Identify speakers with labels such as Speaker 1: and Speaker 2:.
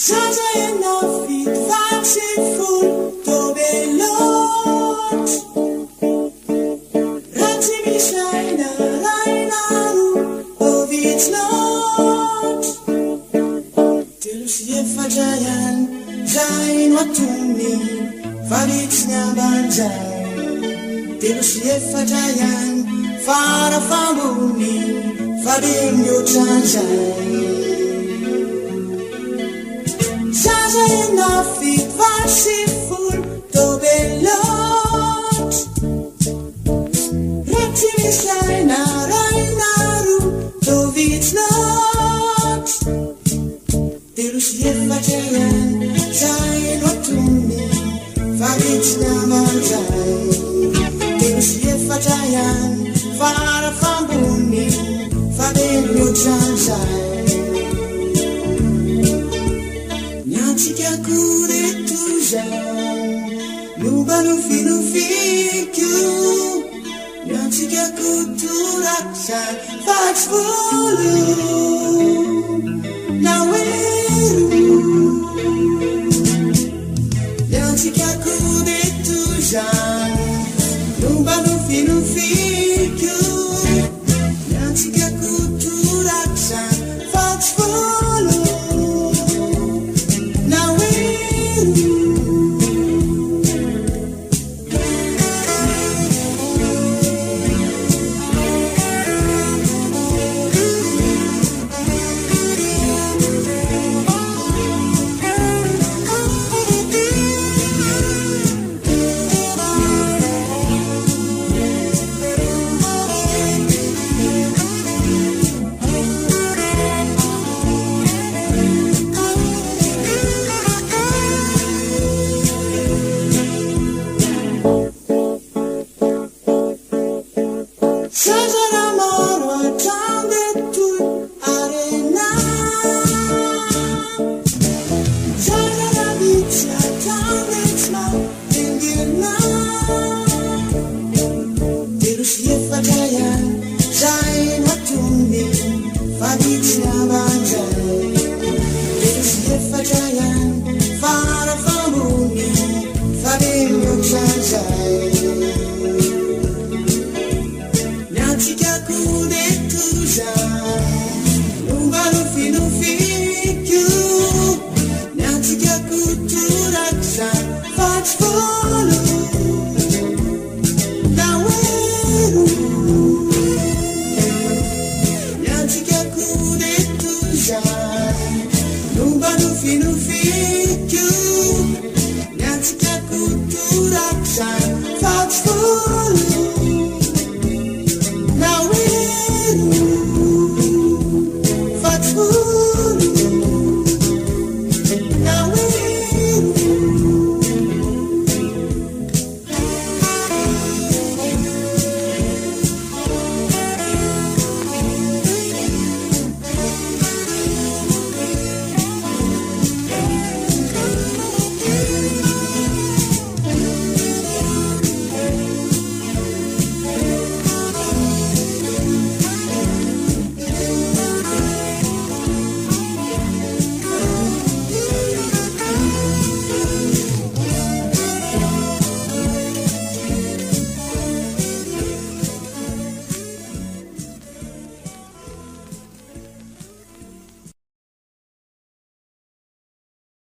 Speaker 1: Sajajana fit vacciful dobelot Ratimisaina rainaru ovitslot Telusie fajayan zain watuni valitsnya banjai Telusie fajayan farafambuni fabinyo janjai Sajajana fit vacciful dobelot Ratimisaina rainaru ovitslot Telusie fajayan zain watuni valitsnya banjai Telusie fajayan farafambuni fabinyo janjai Nyatsikaku detujang Nubanu finufikyu Nyatsikaku turaksan Fatsvulu Naweru Nyatsikaku detujang Nubanu finufikyu Nyatsikaku turaksan Fatsvulu Sajara marwa tande tu arena Sajara bitya tande sma tingirna Telusie fajayan zain watuni fabitsi